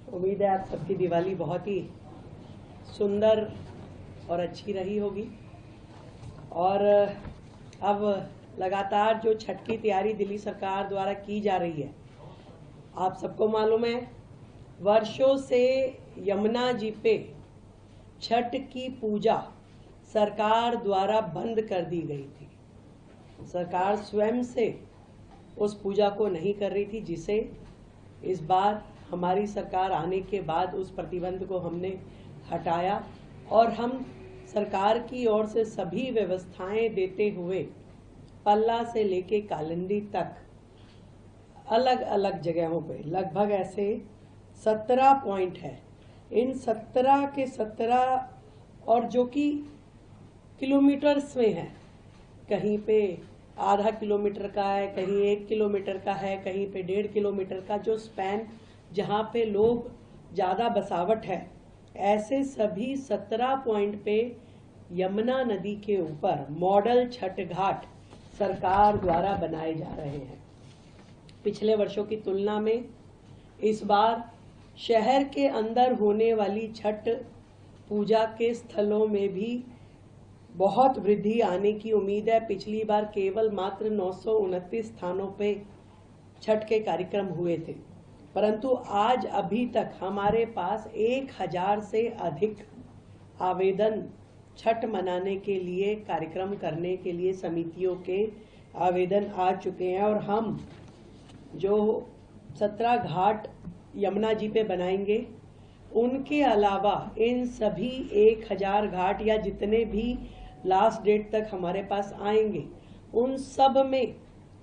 उम्मीद है आप सबकी दिवाली बहुत ही सुंदर और अच्छी रही होगी। और अब लगातार जो छठ की तैयारी दिल्ली सरकार द्वारा की जा रही है, आप सबको मालूम है वर्षों से यमुना जी पे छठ की पूजा सरकार द्वारा बंद कर दी गई थी। सरकार स्वयं से उस पूजा को नहीं कर रही थी, जिसे इस बार हमारी सरकार आने के बाद उस प्रतिबंध को हमने हटाया और हम सरकार की ओर से सभी व्यवस्थाएं देते हुए पल्ला से लेके कालिंदी तक अलग अलग जगहों पे लगभग ऐसे 17 पॉइंट है। इन 17 के 17 और जो कि किलोमीटर्स में है, कहीं पे आधा किलोमीटर का है, कहीं 1 किलोमीटर का है, कहीं पे 1.5 किलोमीटर का, जो स्पैन जहाँ पे लोग ज़्यादा बसावट है, ऐसे सभी 17 पॉइंट पे यमुना नदी के ऊपर मॉडल छठ घाट सरकार द्वारा बनाए जा रहे हैं। पिछले वर्षों की तुलना में इस बार शहर के अंदर होने वाली छठ पूजा के स्थलों में भी बहुत वृद्धि आने की उम्मीद है। पिछली बार केवल मात्र 929 स्थानों पे छठ के कार्यक्रम हुए थे, परंतु आज अभी तक हमारे पास 1000 से अधिक आवेदन छठ मनाने के लिए, कार्यक्रम करने के लिए समितियों के आवेदन आ चुके हैं। और हम जो 17 घाट यमुना जी पे बनाएंगे, उनके अलावा इन सभी 1000 घाट या जितने भी लास्ट डेट तक हमारे पास आएंगे, उन सब में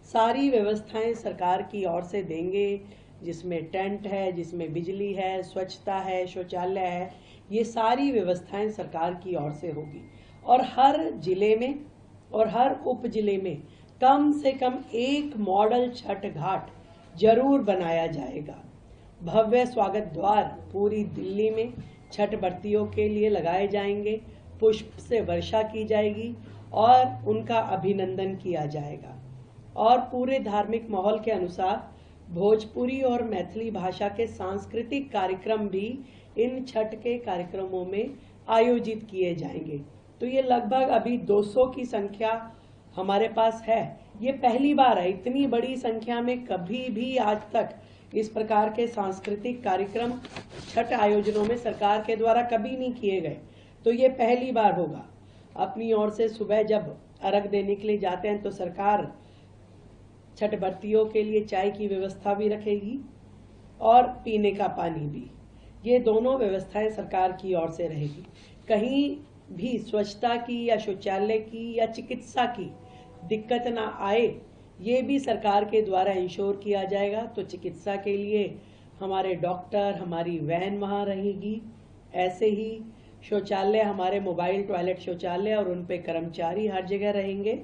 सारी व्यवस्थाएं सरकार की ओर से देंगे, जिसमें टेंट है, जिसमें बिजली है, स्वच्छता है, शौचालय है, ये सारी व्यवस्थाएं सरकार की ओर से होगी। और हर जिले में और हर उप जिले में कम से कम एक मॉडल छठ घाट जरूर बनाया जाएगा। भव्य स्वागत द्वार पूरी दिल्ली में छठ व्रतियों के लिए लगाए जाएंगे, पुष्प से वर्षा की जाएगी और उनका अभिनंदन किया जाएगा। और पूरे धार्मिक माहौल के अनुसार भोजपुरी और मैथिली भाषा के सांस्कृतिक कार्यक्रम भी इन छठ के कार्यक्रमों में आयोजित किए जाएंगे। तो ये लगभग अभी 200 की संख्या हमारे पास है। ये पहली बार है, इतनी बड़ी संख्या में कभी भी आज तक इस प्रकार के सांस्कृतिक कार्यक्रम छठ आयोजनों में सरकार के द्वारा कभी नहीं किए गए, तो ये पहली बार होगा। अपनी ओर से सुबह जब अर्घ देने के लिए जाते हैं तो सरकार छठ व्रतियों के लिए चाय की व्यवस्था भी रखेगी और पीने का पानी भी। ये दोनों व्यवस्थाएं सरकार की ओर से रहेगी। कहीं भी स्वच्छता की या शौचालय की या चिकित्सा की दिक्कत ना आए, ये भी सरकार के द्वारा इंश्योर किया जाएगा। तो चिकित्सा के लिए हमारे डॉक्टर, हमारी वैन वहाँ रहेगी। ऐसे ही शौचालय, हमारे मोबाइल टॉयलेट शौचालय और उन पे कर्मचारी हर जगह रहेंगे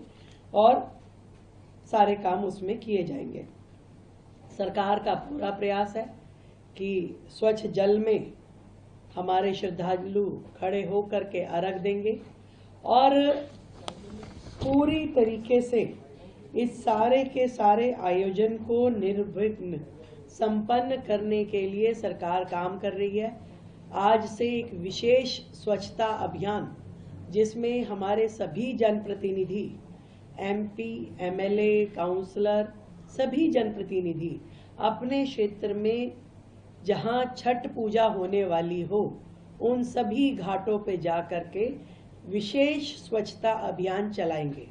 और सारे काम उसमें किए जाएंगे। सरकार का पूरा प्रयास है कि स्वच्छ जल में हमारे श्रद्धालु खड़े होकर के अर्घ देंगे और पूरी तरीके से इस सारे के सारे आयोजन को निर्विघ्न संपन्न करने के लिए सरकार काम कर रही है। आज से एक विशेष स्वच्छता अभियान, जिसमें हमारे सभी जनप्रतिनिधि, MP, MLA, काउंसलर, सभी जनप्रतिनिधि अपने क्षेत्र में जहां छठ पूजा होने वाली हो, उन सभी घाटों पे जा करके विशेष स्वच्छता अभियान चलाएंगे।